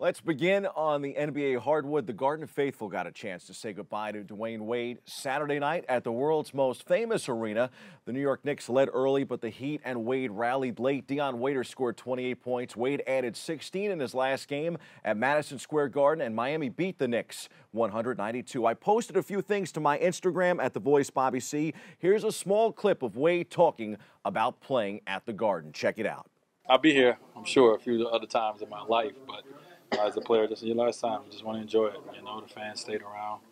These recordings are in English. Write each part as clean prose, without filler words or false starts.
Let's begin on the NBA hardwood. The Garden Faithful got a chance to say goodbye to Dwayne Wade Saturday night at the world's most famous arena. The New York Knicks led early, but the Heat and Wade rallied late. Deion Waiters scored 28 points. Wade added 16 in his last game at Madison Square Garden, and Miami beat the Knicks 192. I posted a few things to my Instagram at The Voice Bobby C. Here's a small clip of Wade talking about playing at the Garden. Check it out. I'll be here, I'm sure, a few other times in my life, but as a player, this is your last time. I just want to enjoy it. You know, the fans stayed around,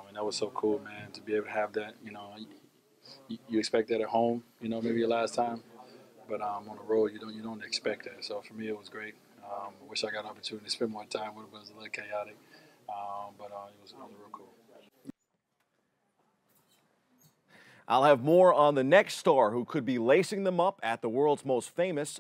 and that was so cool, man, to be able to have that. You know, you expect that at home, you know, maybe your last time, but on the road, you don't expect that. So for me, it was great. I wish I got an opportunity to spend more time with it, but it was a little chaotic, but it was real cool. I'll have more on the next star who could be lacing them up at the world's most famous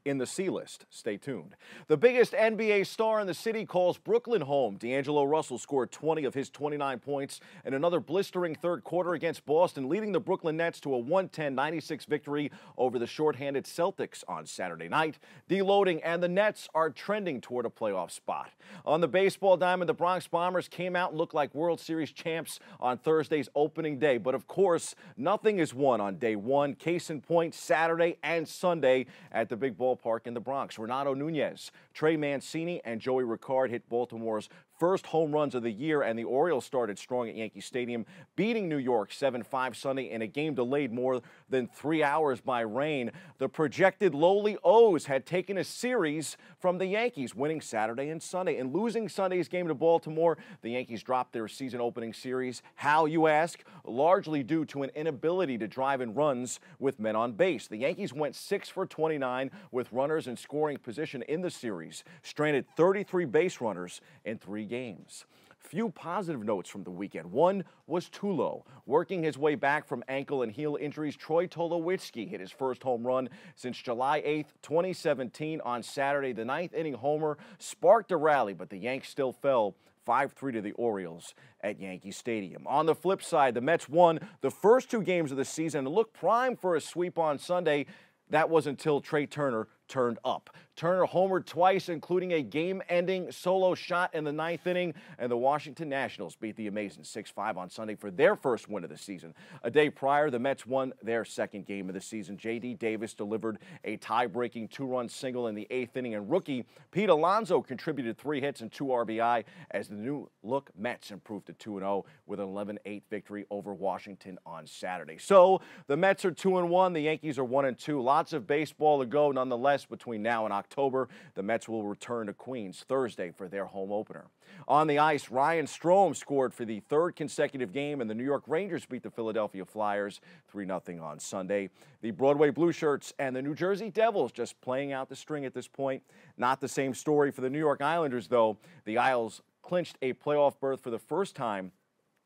in the C-list. Stay tuned. The biggest NBA star in the city calls Brooklyn home. D'Angelo Russell scored 20 of his 29 points in another blistering third quarter against Boston, leading the Brooklyn Nets to a 110-96 victory over the shorthanded Celtics on Saturday night. Deloading and the Nets are trending toward a playoff spot. On the baseball diamond, the Bronx Bombers came out and looked like World Series champs on Thursday's opening day. But of course, nothing is won on day one. Case in point, Saturday and Sunday at the big ballpark in the Bronx. Renato Nunez, Trey Mancini, and Joey Ricard hit Baltimore's first home runs of the year, and the Orioles started strong at Yankee Stadium, beating New York 7-5 Sunday in a game delayed more than 3 hours by rain. The projected lowly O's had taken a series from the Yankees, winning Saturday and Sunday. And losing Sunday's game to Baltimore, the Yankees dropped their season-opening series. How, you ask? Largely due to an inability to drive in runs with men on base. The Yankees went 6 for 29 with runners in scoring position in the series, stranded 33 base runners in 3 games. Few positive notes from the weekend. One was Tulo. Working his way back from ankle and heel injuries, Troy Tulowitzki hit his first home run since July 8th, 2017 on Saturday. The ninth-inning homer sparked a rally, but the Yanks still fell 5-3 to the Orioles at Yankee Stadium. On the flip side, the Mets won the first 2 games of the season and looked primed for a sweep on Sunday. That was until Trey Turner turned up. Turner homered twice, including a game-ending solo shot in the 9th inning, and the Washington Nationals beat the Amazing 6-5 on Sunday for their first win of the season. A day prior, the Mets won their second game of the season. J.D. Davis delivered a tie-breaking 2-run single in the 8th inning, and rookie Pete Alonso contributed 3 hits and 2 RBI as the new-look Mets improved to 2-0 with an 11-8 victory over Washington on Saturday. So the Mets are 2-1, the Yankees are 1-2. Lots of baseball to go, nonetheless. Between now and October, the Mets will return to Queens Thursday for their home opener. On the ice, Ryan Strome scored for the 3rd consecutive game, and the New York Rangers beat the Philadelphia Flyers 3-0 on Sunday. The Broadway Blue Shirts and the New Jersey Devils just playing out the string at this point. Not the same story for the New York Islanders, though. The Isles clinched a playoff berth for the first time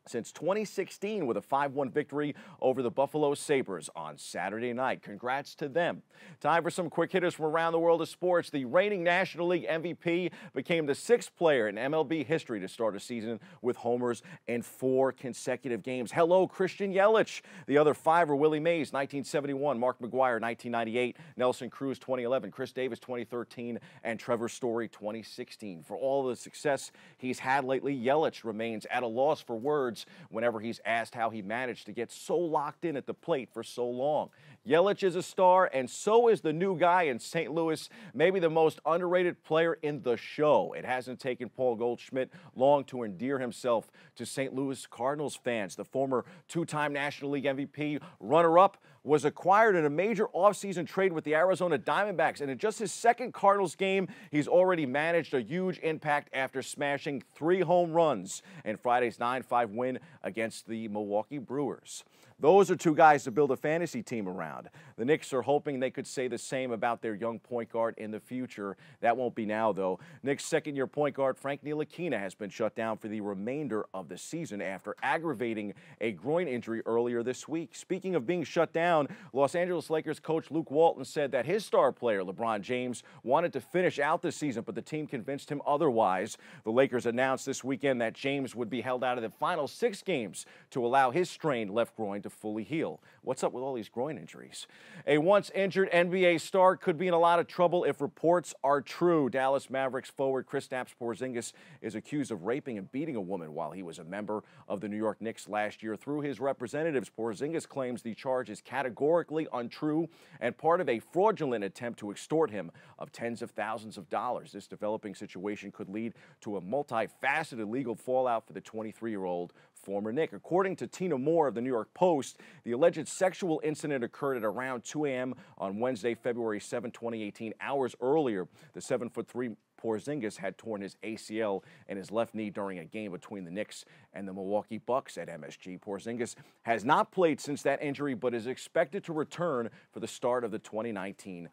since 2016 with a 5-1 victory over the Buffalo Sabres on Saturday night. Congrats to them. Time for some quick hitters from around the world of sports. The reigning National League MVP became the 6th player in MLB history to start a season with homers in 4 consecutive games. Hello, Christian Yelich. The other 5 are Willie Mays, 1971, Mark McGwire, 1998, Nelson Cruz, 2011, Chris Davis, 2013, and Trevor Story, 2016. For all the success he's had lately, Yelich remains at a loss for words whenever he's asked how he managed to get so locked in at the plate for so long. Yelich is a star, and so is the new guy in St. Louis, maybe the most underrated player in the show. It hasn't taken Paul Goldschmidt long to endear himself to St. Louis Cardinals fans. The former 2-time National League MVP runner-up was acquired in a major offseason trade with the Arizona Diamondbacks, and in just his 2nd Cardinals game, he's already managed a huge impact after smashing 3 home runs in Friday's 9-5 win against the Milwaukee Brewers. Those are 2 guys to build a fantasy team around. The Knicks are hoping they could say the same about their young point guard in the future. That won't be now, though. Knicks' second-year point guard Frank Ntilikina has been shut down for the remainder of the season after aggravating a groin injury earlier this week. Speaking of being shut down, down, Los Angeles Lakers coach Luke Walton said that his star player, LeBron James, wanted to finish out the season, but the team convinced him otherwise. The Lakers announced this weekend that James would be held out of the final 6 games to allow his strained left groin to fully heal. What's up with all these groin injuries? A once injured NBA star could be in a lot of trouble if reports are true. Dallas Mavericks forward Kristaps Porzingis is accused of raping and beating a woman while he was a member of the New York Knicks last year. Through his representatives, Porzingis claims the charge is categorically untrue and part of a fraudulent attempt to extort him of tens of thousands of dollars. This developing situation could lead to a multifaceted legal fallout for the 23-year-old former Knick. According to Tina Moore of the New York Post, the alleged sexual incident occurred at around 2 a.m. on Wednesday, February 7, 2018. Hours earlier, the 7'3" Porzingis had torn his ACL and his left knee during a game between the Knicks and the Milwaukee Bucks at MSG. Porzingis has not played since that injury, but is expected to return for the start of the 2019-20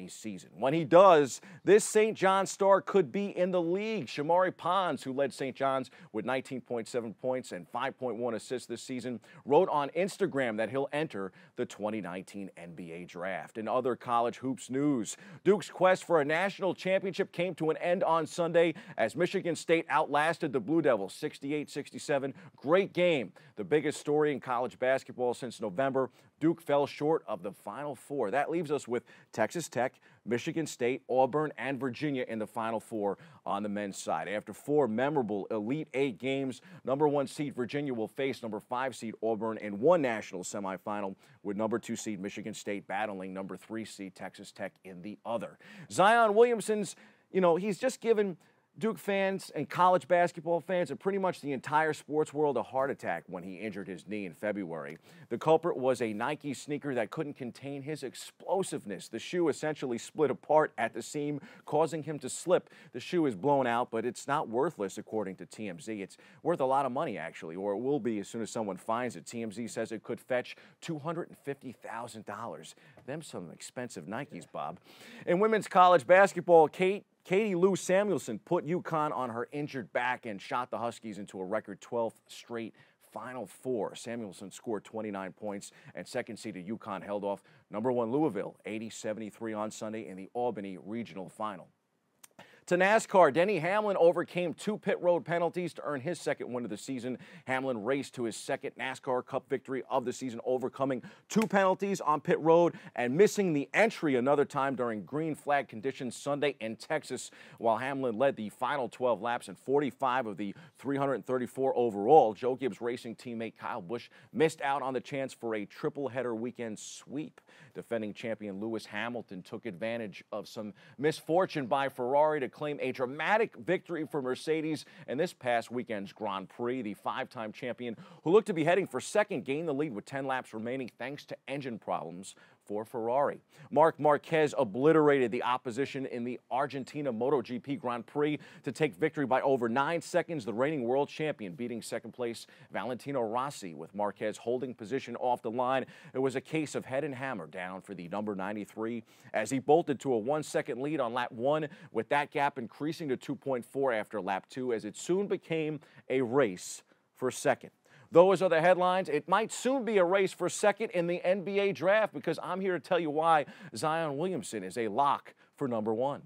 season. When he does, this St. John's star could be in the league. Shamari Pons, who led St. John's with 19.7 points and 5.1 assists this season, wrote on Instagram that he'll enter the 2019 NBA draft. In other college hoops news, Duke's quest for a national championship came to an end on Sunday as Michigan State outlasted the Blue Devils 68-67. Great game. The biggest story in college basketball since November. Duke fell short of the Final Four. That leaves us with Texas Tech, Michigan State, Auburn, and Virginia in the Final Four on the men's side. After 4 memorable Elite 8 games, number 1 seed Virginia will face number 5 seed Auburn in one national semifinal, with number 2 seed Michigan State battling number 3 seed Texas Tech in the other. Zion Williamson's, he's just given Duke fans and college basketball fans and pretty much the entire sports world a heart attack when he injured his knee in February. The culprit was a Nike sneaker that couldn't contain his explosiveness. The shoe essentially split apart at the seam, causing him to slip. The shoe is blown out, but it's not worthless, according to TMZ. It's worth a lot of money, actually, or it will be as soon as someone finds it. TMZ says it could fetch $250,000. Them some expensive Nikes, Bob. In women's college basketball, Katie Lou Samuelson put UConn on her injured back and shot the Huskies into a record 12th straight Final Four. Samuelson scored 29 points, and second-seeded UConn held off number 1 Louisville 80-73 on Sunday in the Albany Regional Final. To NASCAR, Denny Hamlin overcame 2 pit road penalties to earn his second win of the season. Hamlin raced to his second NASCAR Cup victory of the season, overcoming 2 penalties on pit road and missing the entry another time during green flag conditions Sunday in Texas. While Hamlin led the final 12 laps and 45 of the 334 overall, Joe Gibbs Racing teammate Kyle Busch missed out on the chance for a triple-header weekend sweep. Defending champion Lewis Hamilton took advantage of some misfortune by Ferrari to claim a dramatic victory for Mercedes in this past weekend's Grand Prix. The 5-time champion, who looked to be heading for second, gained the lead with 10 laps remaining thanks to engine problems for Ferrari. Marc Marquez obliterated the opposition in the Argentina MotoGP Grand Prix to take victory by over 9 seconds. The reigning world champion beating second place Valentino Rossi, with Marquez holding position off the line. It was a case of head and hammer down for the number 93 as he bolted to a 1-second lead on lap 1, with that gap increasing to 2.4 after lap 2 as it soon became a race for second. Those are the headlines. It might soon be a race for second in the NBA draft, because I'm here to tell you why Zion Williamson is a lock for number 1.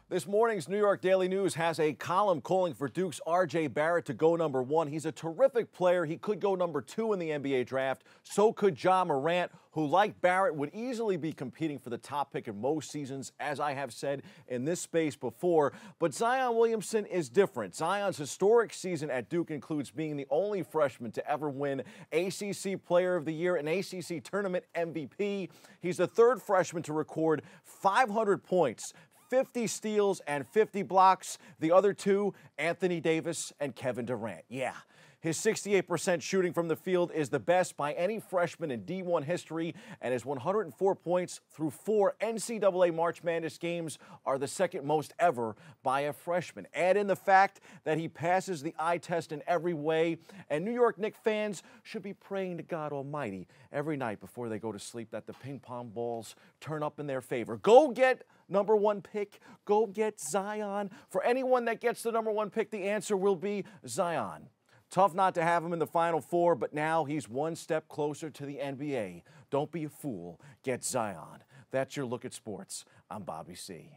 This morning's New York Daily News has a column calling for Duke's R.J. Barrett to go number 1. He's a terrific player. He could go number 2 in the NBA draft. So could Ja Morant, who, like Barrett, would easily be competing for the top pick in most seasons, as I have said in this space before. But Zion Williamson is different. Zion's historic season at Duke includes being the only freshman to ever win ACC Player of the Year and ACC Tournament MVP. He's the 3rd freshman to record 500 points, 50 steals, and 50 blocks. The other 2, Anthony Davis and Kevin Durant. Yeah. His 68% shooting from the field is the best by any freshman in D1 history, and his 104 points through 4 NCAA March Madness games are the second most ever by a freshman. Add in the fact that he passes the eye test in every way, and New York Knicks fans should be praying to God Almighty every night before they go to sleep that the ping pong balls turn up in their favor. Go get #1 pick. Go get Zion. For anyone that gets the #1 pick, the answer will be Zion. Tough not to have him in the Final Four, but now he's one step closer to the NBA. Don't be a fool. Get Zion. That's your look at sports. I'm Bobby C.